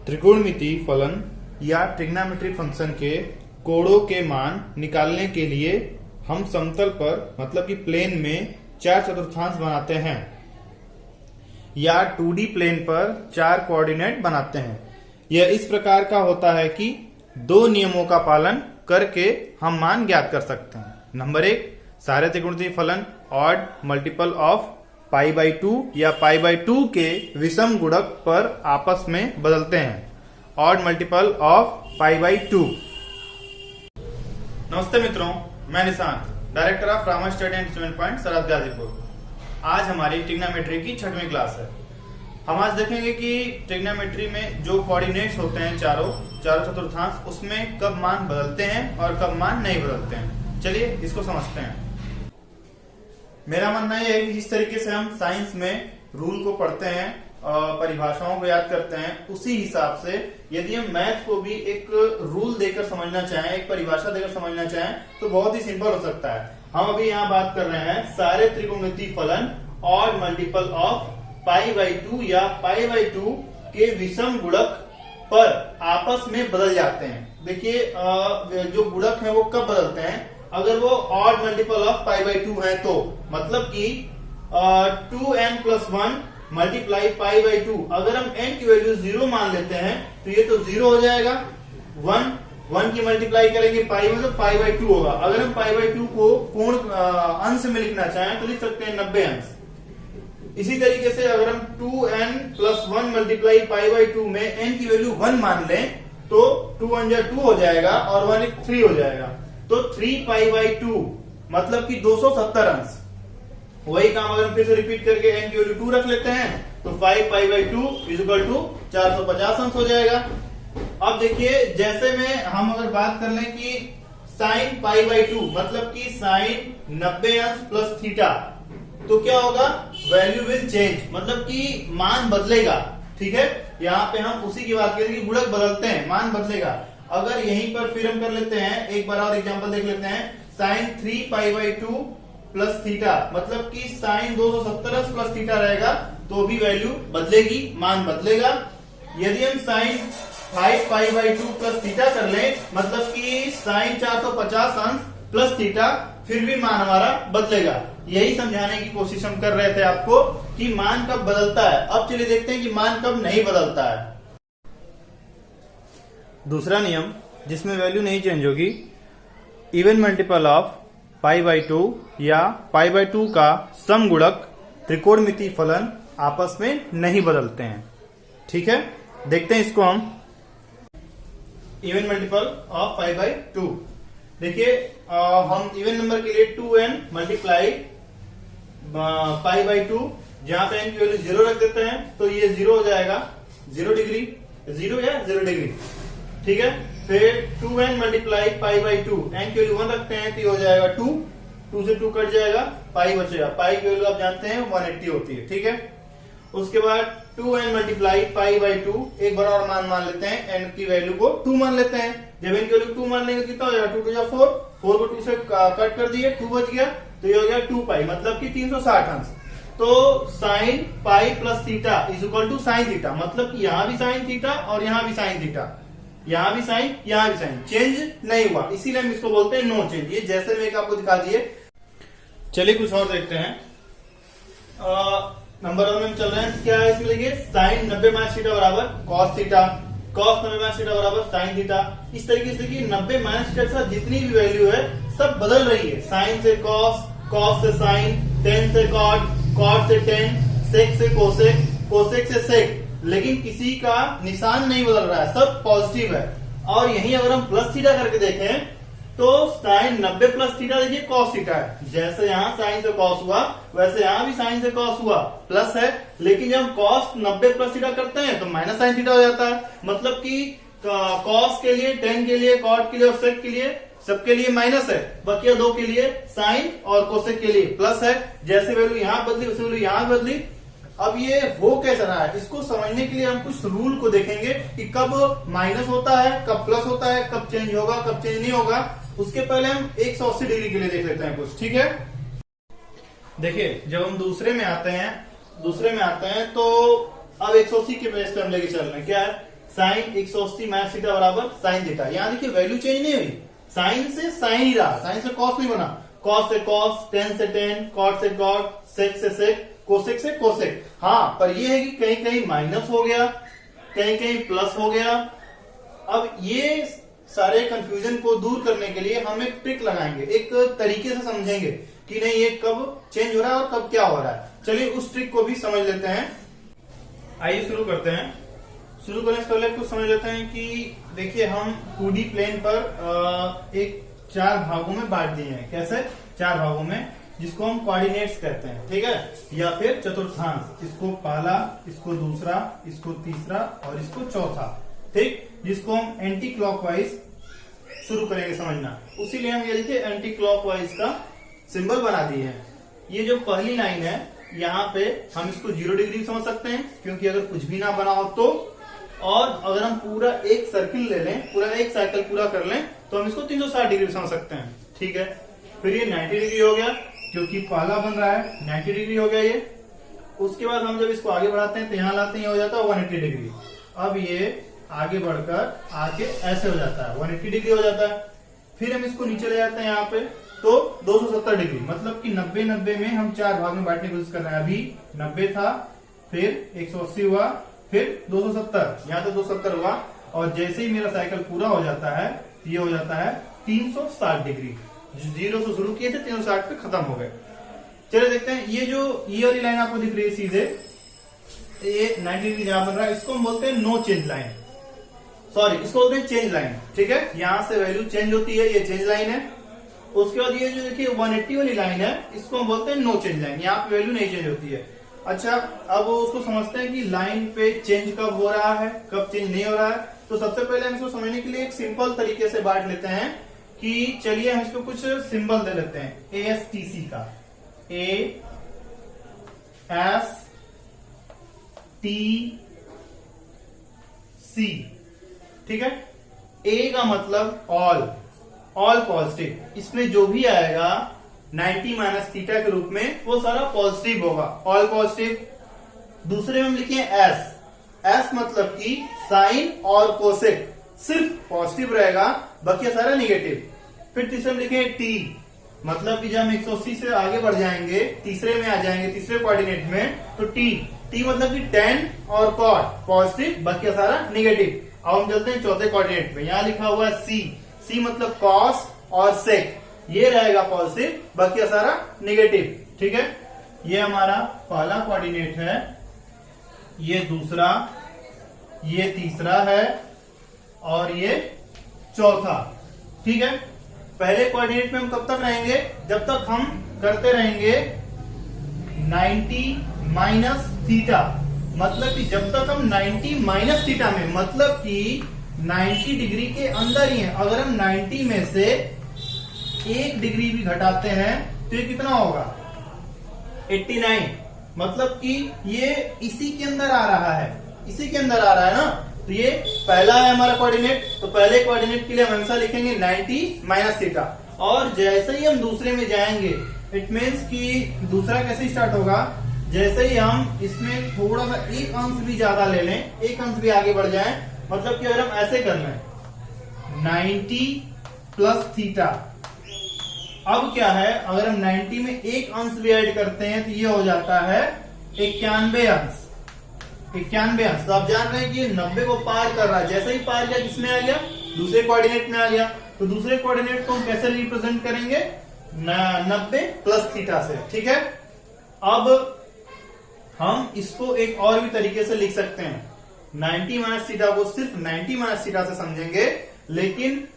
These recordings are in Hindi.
त्रिकोणमितीय फलन या ट्रिग्नोमेट्रिक फंक्शन के कोणों के मान निकालने के लिए हम समतल पर मतलब कि प्लेन में 4 चतुर्थांश बनाते हैं या 2D प्लेन पर 4 कोऑर्डिनेट बनाते हैं। यह इस प्रकार का होता है कि 2 नियमों का पालन करके हम मान ज्ञात कर सकते हैं। नंबर 1, सारे त्रिकोणमितीय फलन ऑड मल्टीपल ऑफ π/2 या π/2 के विषम गुणक पर आपस में बदलते हैं। Odd multiple of π/2। नमस्ते मित्रों, मैं Nishant, director of Rama study and instrument point Sarhad Ghazipur. आज हमारी ट्रिग्नोमेट्री की 6वीं क्लास है। हम आज देखेंगे कि ट्रिग्नोमेट्री में जो कोऑर्डिनेट्स होते हैं चारों चतुर्थांश, उसमें कब मान बदलते हैं और कब मान नहीं बदलते हैं। चलिए इसको समझते हैं। मेरा मानना यह है कि जिस तरीके से हम साइंस में रूल को पढ़ते हैं, परिभाषाओं को याद करते हैं, उसी हिसाब से यदि हम मैथ को भी एक रूल देकर समझना चाहें, एक परिभाषा देकर समझना चाहें, तो बहुत ही सिंपल हो सकता है। हम अभी यहाँ बात कर रहे हैं सारे त्रिकोणमितीय फलन ऑड मल्टीपल ऑफ π/2 या π/2 के विषम गुणक पर आपस में बदल जाते हैं। देखिए जो गुणक है वो कब बदलते हैं, अगर वो ऑड मल्टीपल ऑफ π/2 है तो मतलब कि 2n+1 मल्टीप्लाई π/2। अगर हम n की वैल्यू 0 मान लेते हैं तो ये तो 0 हो जाएगा। 1 की मल्टीप्लाई करेंगे पाई में तो π/2 होगा। अगर हम π/2 को पूर्ण अंश में लिखना चाहें तो लिख सकते हैं 90 अंश। इसी तरीके से अगर हम 2n+1 मल्टीप्लाई π/2 में n की वैल्यू 1 मान लें तो 2 1 2 हो जाएगा और 1 3 हो जाएगा। तो 3π/2 मतलब कि 270 अंश। वही काम अगर हम फिर से रिपीट करके n की वैल्यू 2 रख लेते हैं तो 5π/2 = 450 अंश हो जाएगा। अब देखिए जैसे में हम अगर बात कर लें कि sin π/2 मतलब कि sin 90 अंश प्लस थीटा, तो क्या होगा, वैल्यू विल चेंज मतलब कि मान बदलेगा। ठीक है, यहाँ पे हम उसी की बात करें कि गुणक बदलते हैं, मान बदलेगा। अगर यहीं पर फिर हम कर लेते हैं, एक बार और एग्जांपल देख लेते हैं। sin 3π/2 प्लस थीटा मतलब कि sin 270 प्लस थीटा रहेगा तो भी वैल्यू बदलेगी, मान बदलेगा। यदि हम sin 5π/2 प्लस थीटा कर लें मतलब कि sin 450 अंश प्लस थीटा, फिर भी मान हमारा बदलेगा। यही समझाने की कोशिश हम कर रहे थे आपको कि मान कब बदलता है। अब चलिए देखते हैं कि मान कब नहीं बदलता है। दूसरा नियम जिसमें वैल्यू नहीं चेंज होगी, इवन मल्टीपल ऑफ π/2 या π/2 का सम गुणक त्रिकोणमितीय फलन आपस में नहीं बदलते हैं। ठीक है, देखते हैं इसको हम। इवन मल्टीपल ऑफ π/2, देखिए हम इवन नंबर के लिए 2n मल्टीप्लाई π/2, जहां पे n की वैल्यू 0 रख देते हैं तो ये 0 हो जाएगा, 0 डिग्री, 0 या 0 डिग्री। ठीक है, फिर 2n मल्टीप्लाई π/2, n की वैल्यू 1 रखते हैं तो ये हो जाएगा 2 से 2 कट जाएगा, पाई बचेगा। पाई की वैल्यू आप जानते हैं 180 होती है। ठीक है, उसके बाद 2n मल्टीप्लाई π/2, एक बार और मान लेते हैं, n की वैल्यू को 2 मान लेते हैं। जब n की वैल्यू 2 मान लेंगे कितना हो जाएगा, 2 2 4, 4 को 2 से कट कर दिए, 2 बच गया तो ये हो गया 2π मतलब कि 360 अंश। तो sin pi plus theta equal to sine theta मतलब कि यहाँ भी साइन थीटा और यहाँ भी साइन थीटा, यहाँ भी साइन यहाँ भी साइन, चेंज नहीं हुआ, इसीलिए हम इसको बोलते हैं नो चेंज। ये जैसे मैं आपको दिखा दिए। चलिए कुछ और देखते हैं। नंबर 1 में हम चल रहे हैं, क्या है इसमें देखिए, साइन 90 - थीटा बराबर कॉस थीटा, कॉस 90 - थीटा बराबर साइन थीटा। इस तरीके से देखिए 90 - थीटा के साथ जितनी भी वैल्यू है सब बदल रही है। साइन से कॉस, कॉस से साइन, टेन से कॉट, कॉट से टेन, सेक से कोसेक, कोसेक से सेक, लेकिन किसी का निशान नहीं बदल रहा है, सब पॉजिटिव है। और यही अगर हम प्लस थीटा करके देखें तो साइन 90 प्लस थीटा देखिए कॉस थीटा है। जैसे यहाँ साइन से कॉस हुआ वैसे यहाँ भी साइन से कॉस हुआ, प्लस है। लेकिन जब हम कॉस 90 प्लस थीटा करते हैं तो माइनस साइन थीटा हो जाता है। मतलब कि कॉस के लिए, टेन के लिए, कॉट के लिए और सेक के लिए, सबके लिए माइनस है, बकिया 2 के लिए साइन और कोसेक के लिए प्लस है। जैसे वैल्यू यहाँ बदली वैसे वैल्यू यहाँ बदली। अब ये हो कैसे रहा है, इसको समझने के लिए हम कुछ रूल को देखेंगे कि कब माइनस होता है, कब प्लस होता है, कब चेंज होगा, कब चेंज नहीं होगा। उसके पहले हम 180 डिग्री के लिए देख लेते हैं कुछ। ठीक है, देखिए जब हम दूसरे में आते हैं तो अब 180 के बेस पे हम लेके चल रहे हैं। क्या है साइन 180 माइनस थीटा बराबर साइन थीटा। यहाँ देखिए वैल्यू चेंज नहीं हुई, साइन से साइन ही रहा, साइन से कॉस नहीं बना, कॉस से कॉस, टेन से टेन, कॉट से कॉट, सेक से सेक, कोसेक से कोसेक। हाँ, पर ये है कि कहीं कहीं माइनस हो गया, कहीं कहीं प्लस हो गया। अब ये सारे कंफ्यूजन को दूर करने के लिए हम एक ट्रिक लगाएंगे, एक तरीके से समझेंगे कि नहीं ये कब चेंज हो रहा है और कब क्या हो रहा है। चलिए उस ट्रिक को भी समझ लेते हैं। आइए शुरू करते हैं। शुरू करने से पहले कुछ समझ लेते हैं कि देखिए हम 2D प्लेन पर एक 4 भागों में बांट दिए हैं। कैसे? 4 भागों में, जिसको हम कोऑर्डिनेट्स कहते हैं, ठीक है, या फिर चतुर्थांश। इसको पहला, इसको दूसरा, इसको तीसरा और इसको चौथा, ठीक, जिसको हम एंटी क्लॉकवाइज शुरू करेंगे समझना। उसीलिए हम ये देखिए एंटी क्लॉकवाइज का सिंबल बना दिए हैं। ये जो पहली लाइन है यहाँ पे हम इसको 0 डिग्री समझ सकते हैं, क्योंकि अगर कुछ भी ना बना हो तो। और अगर हम पूरा एक सर्किल ले लें, पूरा एक साइकिल पूरा कर लें, तो हम इसको 360 डिग्री समझ सकते हैं, ठीक है। फिर ये 90 डिग्री हो गया, क्योंकि पहला बन रहा है, 90 डिग्री हो गया ये। उसके बाद हम जब इसको आगे बढ़ाते हैं तो यहाँ लाते हैं, हो जाता है 180 डिग्री। अब ये आगे बढ़कर आके ऐसे हो जाता है, 180 डिग्री हो जाता है। फिर हम इसको नीचे ले जाते हैं यहाँ पे, तो 270 डिग्री, मतलब कि 90-90 में हम 4 भाग में बांटने की कोशिश कर रहे हैं। अभी 90 था, फिर 180 हुआ, फिर 270, यहाँ तो 270 हुआ। और जैसे ही मेरा साइकिल पूरा हो जाता है, ये हो जाता है 360 डिग्री। 0 से शुरू किए थे, 360 पे खत्म हो गए। चलिए देखते हैं, ये जो ये वाली लाइन आपको दिख रही है सीधे, ये 90 डिग्री जहां बन रहा है, इसको हम बोलते हैं नो चेंज लाइन, सॉरी इसको बोलते हैं चेंज लाइन, ठीक है। यहाँ से वैल्यू चेंज होती है, ये चेंज लाइन है। उसके बाद ये जो देखिए 180 वाली लाइन है, इसको हम बोलते हैं नो चेंज लाइन, यहाँ पे वैल्यू नहीं चेंज होती है। अच्छा, अब उसको समझते हैं कि लाइन पे चेंज कब हो रहा है, कब चेंज नहीं हो रहा है। तो सबसे पहले हम इसको समझने के लिए एक सिंपल तरीके से बांट लेते हैं कि चलिए हम इसको कुछ सिंबल दे लेते हैं ASTC का, ASTC, ठीक है। A का मतलब ऑल पॉजिटिव, इसमें जो भी आएगा 90 माइनस थीटा के रूप में वो सारा पॉजिटिव होगा, ऑल पॉजिटिव। दूसरे में हम लिखे एस मतलब कि साइन और कोसेक सिर्फ पॉजिटिव रहेगा, बाकी सारा निगेटिव। फिर तीसरे में लिखे टी, मतलब कि जब हम 180 से आगे बढ़ जाएंगे, तीसरे में आ जाएंगे, तीसरे कोऑर्डिनेट में, तो टी मतलब कि टेन और कॉट पॉजिटिव, बाकी सारा निगेटिव। अब हम चलते हैं चौथे कोऑर्डिनेट में, यहां लिखा हुआ है सी मतलब कॉस और सेक, ये रहेगा पॉजिटिव, बाकी सारा निगेटिव, ठीक है। ये हमारा पहला कोऑर्डिनेट है, ये दूसरा, ये तीसरा है और ये चौथा, ठीक है। पहले कोऑर्डिनेट में हम कब तक रहेंगे? जब तक हम करते रहेंगे 90 माइनस थीटा, मतलब कि जब तक हम 90 माइनस थीटा में, मतलब कि 90 डिग्री के अंदर ही है। अगर हम 90 में से 1 डिग्री भी घटाते हैं तो ये कितना होगा? 89, मतलब कि ये इसी के अंदर आ रहा है, इसी के अंदर आ रहा है ना। तो ये पहला है हमारा कोऑर्डिनेट, तो पहले कोऑर्डिनेट के लिए हम हमेशा लिखेंगे 90 माइनस थीटा। और जैसे ही हम दूसरे में जाएंगे, इट मीन्स कि दूसरा कैसे स्टार्ट होगा? जैसे ही हम इसमें थोड़ा सा 1 अंश भी ज्यादा ले लें, 1 अंश भी आगे बढ़ जाए, मतलब कि अगर हम ऐसे कर लें 90 प्लस थीटा, अब क्या है, अगर हम 90 में 1 अंश भी ऐड करते हैं तो ये हो जाता है 91 अंश। 91 अंश, तो आप जान रहे हैं कि 90 को पार कर रहा है। जैसे ही पार किया, किसमें आ गया? दूसरे कोऑर्डिनेट में आ गया। तो दूसरे कोऑर्डिनेट को हम कैसे रिप्रेजेंट करेंगे? 90 प्लस थीटा से, ठीक है। अब हम इसको एक और भी तरीके से लिख सकते हैं, 90 माइनस थीटा को सिर्फ 90 माइनस थीटा से समझेंगे, लेकिन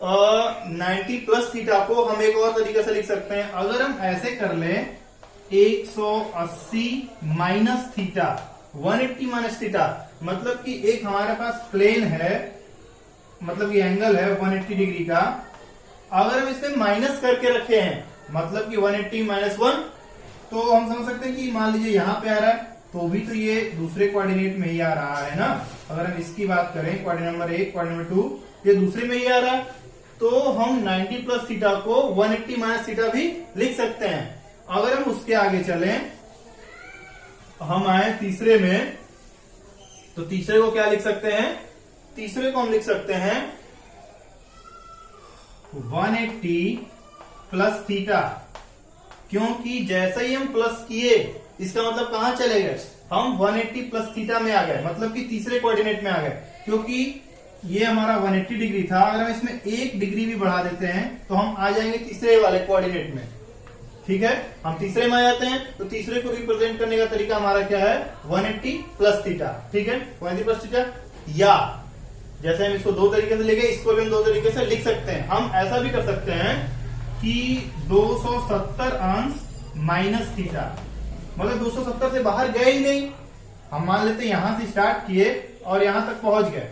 90 प्लस थीटा को हम एक और तरीके से लिख सकते हैं। अगर हम ऐसे कर लें 180 माइनस थीटा, 180 माइनस थीटा, मतलब कि एक हमारे पास प्लेन है, मतलब ये एंगल है 180 डिग्री का। अगर हम इसमें माइनस करके रखे हैं, मतलब कि 180 माइनस 1, तो हम समझ सकते हैं कि मान लीजिए यहां पे आ रहा है, तो भी तो ये दूसरे कोऑर्डिनेट में ही आ रहा है ना। अगर हम इसकी बात करें, कोऑर्डिनेट नंबर 1, कोऑर्डिनेट नंबर 2, ये दूसरे में ही आ रहा है, तो हम 90 प्लस थीटा को 180 माइनस थीटा भी लिख सकते हैं। अगर हम उसके आगे चलें, हम आए तीसरे में, तो तीसरे को क्या लिख सकते हैं? तीसरे को हम लिख सकते हैं 180 प्लस थीटा, क्योंकि जैसे ही हम प्लस किए इसका मतलब कहां चले गए, हम 180 प्लस थीटा में आ गए, मतलब कि तीसरे कोऑर्डिनेट में आ गए। क्योंकि ये हमारा 180 डिग्री था, अगर हम इसमें 1 डिग्री भी बढ़ा देते हैं तो हम आ जाएंगे तीसरे वाले कोऑर्डिनेट में। ठीक है, हम तीसरे में आ जाते हैं, तो तीसरे को रिप्रेजेंट करने का तरीका हमारा क्या है, 180 प्लस थीटा। ठीक है, 180 प्लस थीटा, या जैसे हम इसको 2 तरीके से लेंगे, इसको भी हम 2 तरीके से लिख सकते हैं। हम ऐसा भी कर सकते हैं कि 270 अंश माइनस थीटा, मगर 270 से बाहर गए ही नहीं, हम मान लेते हैं यहां से स्टार्ट किए और यहां तक पहुंच गए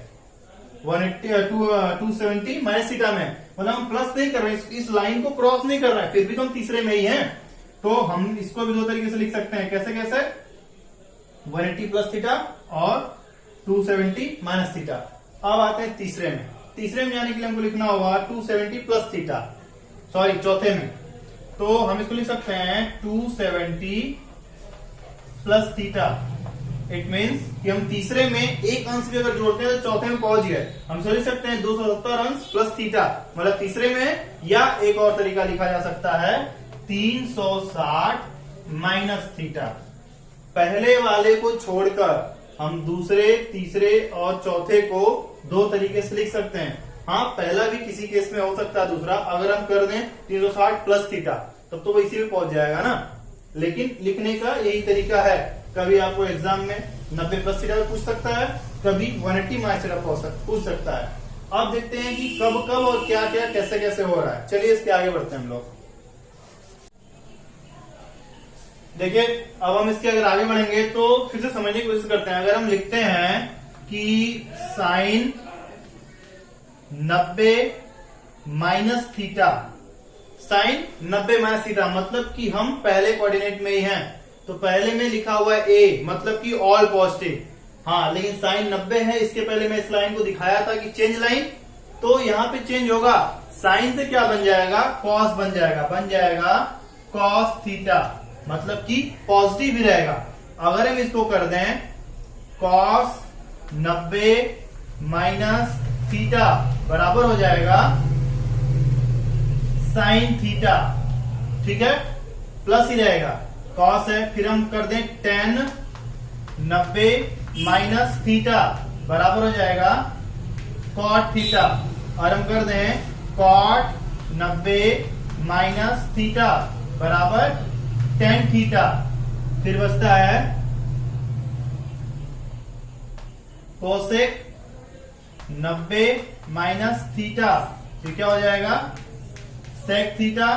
270 माइनस थीटा में, मतलब हम प्लस नहीं कर रहे हैं, इस लाइन को क्रॉस नहीं कर रहे हैं, फिर भी तो हम तीसरे में ही हैं। तो हम इसको भी 2 तरीके से लिख सकते हैं, कैसे कैसे, 180 प्लस थीटा और 270 माइनस थीटा। अब आते हैं तीसरे में। तीसरे में जाने के लिए हमको लिखना होगा 270 प्लस थीटा, सॉरी चौथे में, तो हम इसको लिख सकते हैं 270 प्लस थीटा। इट मीन्स कि हम तीसरे में एक अंश भी अगर जोड़ते हैं तो चौथे में पहुंच गए। हम समझ सकते हैं 270 अंश प्लस थीटा, मतलब तीसरे में, या एक और तरीका लिखा जा सकता है 360 माइनस थीटा। पहले वाले को छोड़कर हम दूसरे, तीसरे और चौथे को 2 तरीके से लिख सकते हैं। हाँ, पहला भी किसी केस में हो सकता है, दूसरा अगर हम कर दें 360 प्लस थीटा तब तो वो इसी में पहुंच जाएगा ना, लेकिन लिखने का यही तरीका है। कभी आपको एग्जाम में 90 प्लस थीटा पूछ सकता है, कभी 180 माइनस थीटा पूछ सकता है। अब देखते हैं कि कब कब और क्या क्या कैसे कैसे हो रहा है। चलिए इसके आगे बढ़ते हैं हम लोग। देखिए, अब हम इसके अगर आगे बढ़ेंगे तो फिर से समझने की कोशिश करते हैं। अगर हम लिखते हैं कि sine 90 minus theta, sine 90 minus theta मतलब कि हम पहले कोऑर्डिनेट में ही हैं, तो पहले में लिखा हुआ है ए, मतलब कि ऑल पॉजिटिव। हाँ, लेकिन साइन 90 है, इसके पहले मैं इस लाइन को दिखाया था कि चेंज लाइन, तो यहां पे चेंज होगा, साइन से क्या बन जाएगा, कॉस बन जाएगा कॉस थीटा, मतलब कि पॉजिटिव ही रहेगा। अगर हम इसको कर दें कॉस 90 माइनस थीटा बराबर हो जाएगा साइन थीटा। ठीक है, प्लस ही रहेगा, कॉस है, फिर हम कर दें टेन 90 माइनस थीटा बराबर हो जाएगा कॉट थीटा, और हम कर दें कॉट 90 माइनस थीटा बराबर टेन थीटा। फिर बचता है कोसेक 90 माइनस थीटा, फिर क्या हो जाएगा सेक थीटा,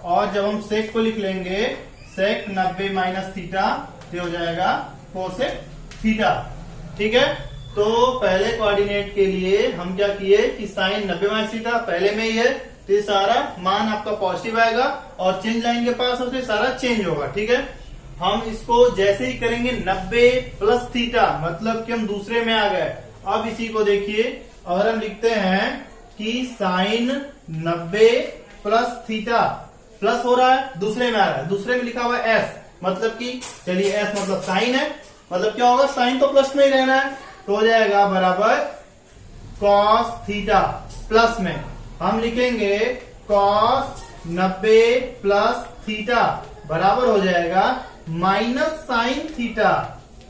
और जब हम सेक को लिख लेंगे सेक 90 माइनस थीटा, फिर हो जाएगा कोसेक थीटा। ठीक है, तो पहले कोऑर्डिनेट के लिए हम क्या किए कि साइन 90 माइनस थीटा पहले में ही है, तो ये सारा मान आपका पॉजिटिव आएगा, और चेंज लाइन के पास उसमें सारा चेंज होगा। ठीक है, हम इसको जैसे ही करेंगे 90 प्लस थीटा, मतलब कि हम दूसरे में आ गए। अब इसी को देखिए, अगर हम लिखते हैं कि साइन 90 प्लस थीटा, प्लस हो रहा है, दूसरे में आ रहा है, दूसरे में लिखा हुआ है एस, मतलब कि चलिए एस मतलब साइन है, मतलब क्या होगा, साइन तो प्लस में ही रहना है, तो हो जाएगा बराबर कॉस थीटा। प्लस में हम लिखेंगे कॉस 90 प्लस थीटा बराबर हो जाएगा माइनस साइन थीटा।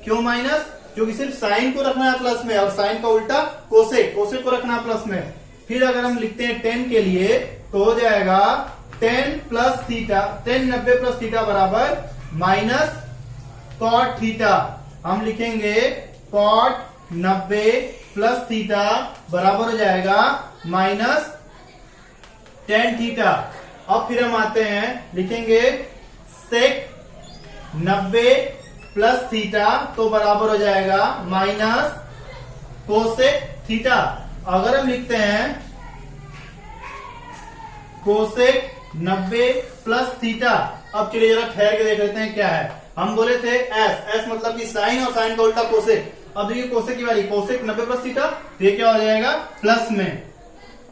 क्यों माइनस, क्योंकि सिर्फ साइन को रखना है प्लस में, और साइन का उल्टा कोसेक, कोसेक को रखना है प्लस में। फिर अगर हम लिखते हैं 10 के लिए, तो हो जाएगा 10 प्लस थीटा, 10 90 प्लस थीटा बराबर माइनस कॉट थीटा। हम लिखेंगे कॉट 90 प्लस थीटा बराबर हो जाएगा माइनस 10 थीटा। अब फिर हम आते हैं, लिखेंगे सेक 90 प्लस थीटा, तो बराबर हो जाएगा माइनस कोसेक थीटा। अगर हम लिखते हैं कोसेक 90 प्लस थीटा, अब चलिए जरा ठहर के देख लेते हैं क्या है। हम बोले थे एस, एस मतलब कि साइन, और साइन का उल्टा कोसेक। अब देखिए कोसेक की वाली, कोसेक 90 प्लस थीटा, तो ये क्या हो जाएगा प्लस में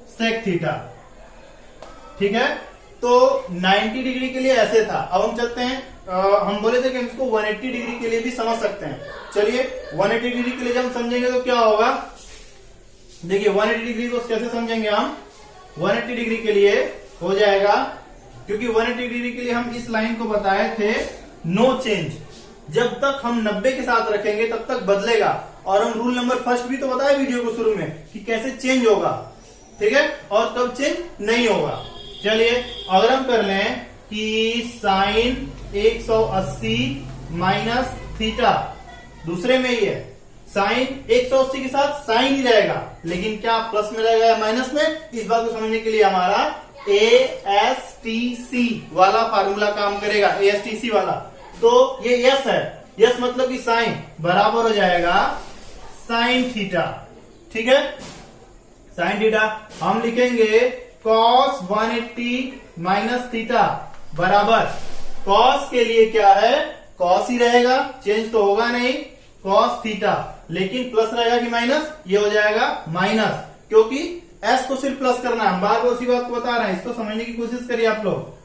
सेक थीटा। ठीक है, तो 90 डिग्री के लिए ऐसे था। अब हम चलते हैं, हम बोले थे कि हम इसको 180 डिग्री के लिए भी समझ सकते हैं। चलिए 180 डिग्री के लिए जब हम समझेंगे तो क्या होगा, देखिए 180 डिग्री को कैसे समझेंगे हम। 180 डिग्री के लिए हो जाएगा, क्योंकि 180 डिग्री के लिए हम इस लाइन को बताए थे नो चेंज, जब तक हम 90 के साथ रखेंगे तब तक बदलेगा। और हम रूल नंबर फर्स्ट भी तो बताए वीडियो को शुरू में कि कैसे चेंज होगा, ठीक है, और कब चेंज नहीं होगा। चलिए अगर हम कर लें कि साइन 180 माइनस थीटा, दूसरे में ही है साइन 180 के साथ साइन ही रहेगा, लेकिन क्या प्लस में रहेगा या माइनस में, इस बात को समझने के लिए हमारा ASTC वाला फार्मूला काम करेगा, ASTC वाला। तो ये यस है, यस मतलब कि साइन बराबर हो जाएगा साइन थीटा, ठीक है। साइन थीटा हम लिखेंगे कॉस 180 माइनस थीटा बराबर, कॉस के लिए क्या है, कॉस ही रहेगा, चेंज तो होगा नहीं, कॉस थीटा, लेकिन प्लस रहेगा कि माइनस, ये हो जाएगा माइनस, क्योंकि एस को सिर्फ प्लस करना है, हम बार बार उसी बात को बता रहे हैं, इसको समझने की कोशिश करिए आप लोग।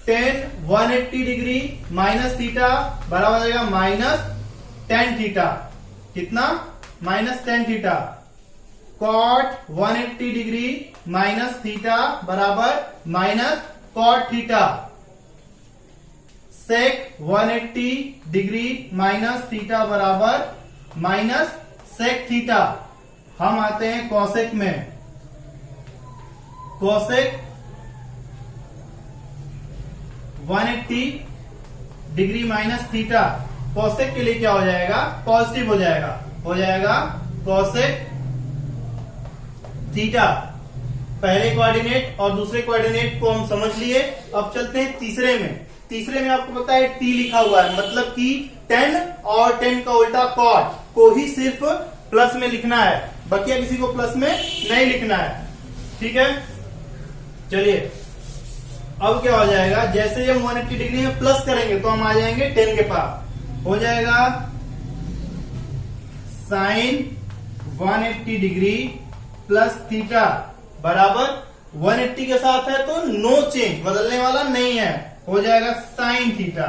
tan 180 डिग्री माइनस थीटा बराबर हो जाएगा माइनस tan थीटा, कितना, minus tan theta. cot 180 degree minus theta बराबर minus cot theta. sec 180 degree minus theta बराबर माइनस sec थीटा। हम आते हैं cosec में, cosec 180 degree minus theta, cosec के लिए क्या हो जाएगा, पॉजिटिव हो जाएगा cosec थीटा। पहले कोऑर्डिनेट और दूसरे कोऑर्डिनेट को हम समझ लिए, अब चलते हैं तीसरे में। तीसरे में आपको पता है t लिखा हुआ है, मतलब कि tan और tan का उल्टा cot को ही सिर्फ प्लस में लिखना है, बकिया किसी को प्लस में नहीं लिखना है, ठीक है। चलिए अब क्या हो जाएगा, जैसे हम 180 डिग्री में प्लस करेंगे तो हम आ जाएंगे 10 के पास, हो जाएगा साइन 180 डिग्री प्लस थीटा बराबर 180 के साथ है तो नो चेंज, बदलने वाला नहीं है, हो जाएगा साइन थीटा,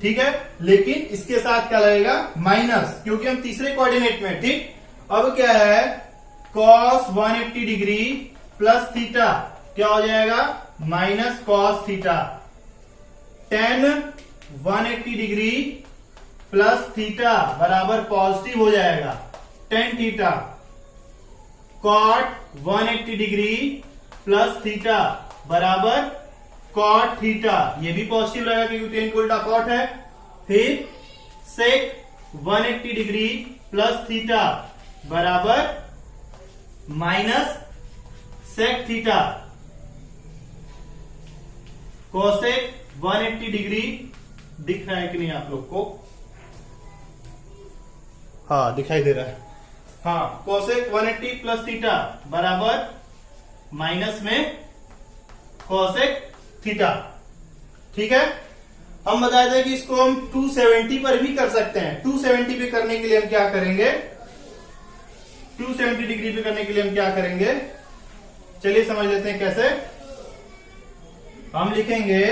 ठीक है। लेकिन इसके साथ क्या लगेगा, माइनस, क्योंकि हम तीसरे कोऑर्डिनेट में, ठीक। अब क्या है, cos 180 डिग्री प्लस थीटा क्या हो जाएगा, minus cos theta. tan 180 degree plus theta बराबर पॉजिटिव हो जाएगा tan theta. cot 180 degree plus theta बराबर cot थीटा, ये भी पॉजिटिव रहेगा क्योंकि tan का उल्टा cot है। फिर sec 180 डिग्री प्लस थीटा बराबर minus sec theta. cosec 180 degree दिख रहा है कि नहीं आप लोग को, हाँ दिखाई दे रहा है, हाँ cosec 180 प्लस थीटा बराबर माइनस में cosec थीटा, ठीक है। हम बताए थे कि इसको हम 270 पर भी कर सकते हैं। 270 पे करने के लिए हम क्या करेंगे, 270 डिग्री पे करने के लिए हम क्या करेंगे, चलिए समझ लेते हैं कैसे। हम लिखेंगे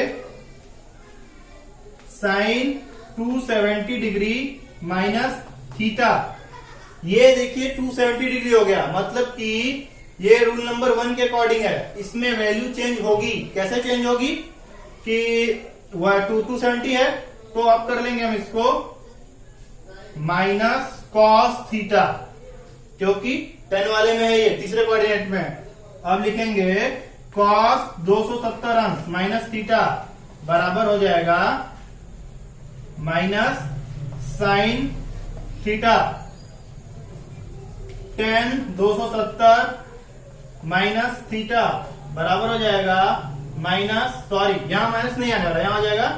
साइन 270 डिग्री माइनस थीटा, ये देखिए 270 डिग्री हो गया, मतलब कि ये रूल नंबर 1 के अकॉर्डिंग है, इसमें वैल्यू चेंज होगी। कैसे चेंज होगी कि 270 है तो अब कर लेंगे हम इसको माइनस कॉस थीटा, क्योंकि 10 वाले में है ये, तीसरे कोऑर्डिनेट में। अब लिखेंगे कॉस 270 अंश माइनस थीटा बराबर हो जाएगा minus sine theta. tan 270 minus theta बराबर हो जाएगा माइनस, सॉरी यहां माइनस नहीं आने वाला, यहां आ जाएगा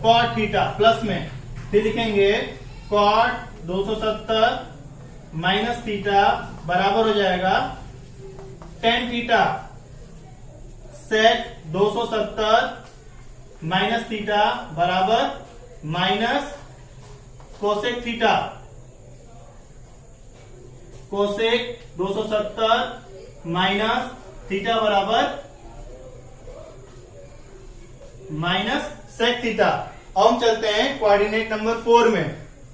cot थीटा प्लस में। फिर लिखेंगे cot 270 माइनस थीटा बराबर हो जाएगा tan theta. sec 270 minus theta बराबर minus cosec theta. Cosec 270 minus theta बराबर माइनस सेक थीटा। अब हम चलते हैं कोऑर्डिनेट नंबर 4 में।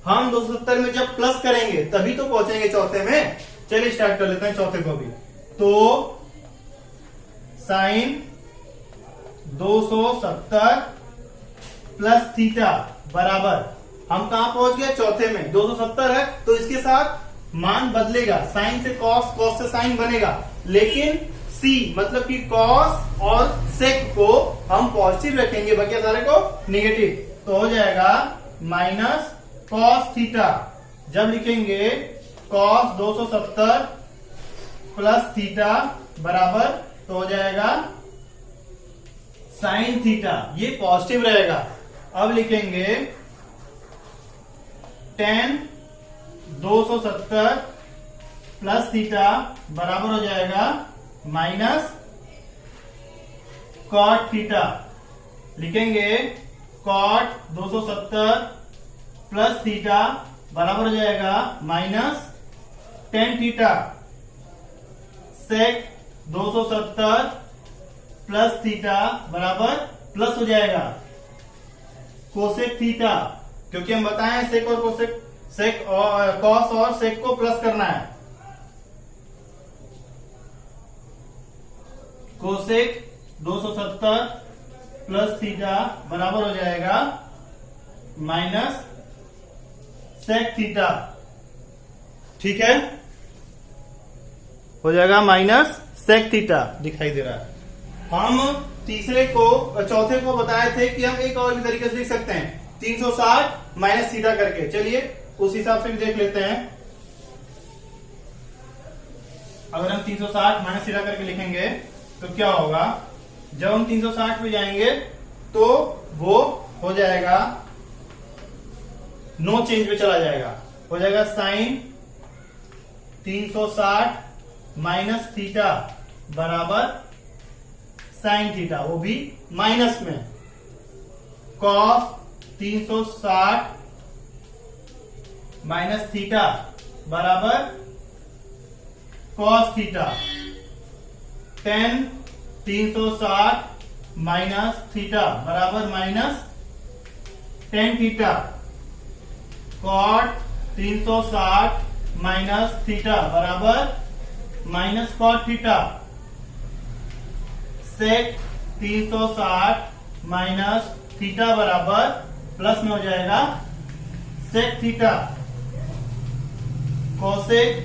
हम 270 में जब प्लस करेंगे तभी तो पहुंचेंगे चौथे में। चलिए स्टार्ट कर लेते हैं चौथे को भी। तो साइन 270 प्लस थीटा बराबर, हम कहां पहुंच गए चौथे में, 270 है तो इसके साथ मान बदलेगा, साइन से कॉस, कॉस से साइन बनेगा, लेकिन सी मतलब कि कॉस और सेक को हम पॉजिटिव रखेंगे, बाकी सारे को नेगेटिव। तो हो जाएगा माइनस कॉस थीटा। जब लिखेंगे कॉस 270 प्लस थीटा बराबर, तो हो जाएगा साइन थीटा, ये पॉजिटिव रहेगा। अब लिखेंगे टेन 270 प्लस थीटा बराबर हो जाएगा माइनस कॉट थीटा। लिखेंगे कॉट 270 प्लस थीटा बराबर हो जाएगा माइनस टेन थीटा। सेक 270 प्लस थीटा बराबर प्लस हो जाएगा कोसेक थीटा, क्योंकि हम बताएं सेक और कोसेक, सेक और कॉस और सेक को प्लस करना है। कोसेक 270 प्लस थीटा बराबर हो जाएगा माइनस सेक थीटा। ठीक है, हो जाएगा माइनस सेक थीटा, दिखाई दे रहा है। हम तीसरे को, चौथे को बताए थे कि हम एक और भी तरीके से लिख सकते हैं, 360 माइनस थीटा करके। चलिए उस हिसाब से भी देख लेते हैं। अगर हम 360 माइनस थीटा करके लिखेंगे तो क्या होगा, जब हम 360 पे जाएंगे तो वो हो जाएगा नो चेंज पे चला जाएगा, हो जाएगा साइन 360 माइनस थीटा बराबर साइन थीटा, वो भी माइनस में। कॉस 360 माइनस थीटा बराबर cos theta. Tan 360 minus theta बराबर minus tan theta. Cot 360 minus theta बराबर minus cot theta. Sec 360 minus theta बराबर प्लस में हो जाएगा sec theta. Cosec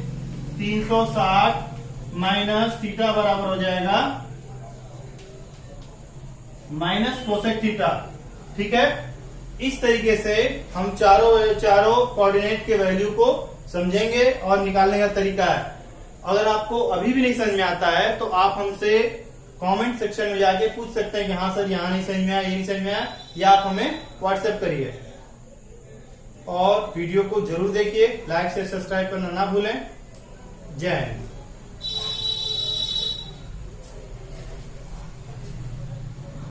360 minus theta बराबर हो जाएगा माइनस कोसेक थीटा। ठीक है, इस तरीके से हम चारों कोऑर्डिनेट के वैल्यू को समझेंगे और निकालने का तरीका है। अगर आपको अभी भी नहीं समझ में आता है तो आप हमसे कमेंट सेक्शन में जाके पूछ सकते हैं कि हाँ सर यहाँ नहीं समझ में आया, ये नहीं समझ में आया, या आप हमें व्हाट्सएप करिए। और वीडियो को जरूर देखिए, लाइक से सब्सक्राइब करना ना भूलें। जय हिंद।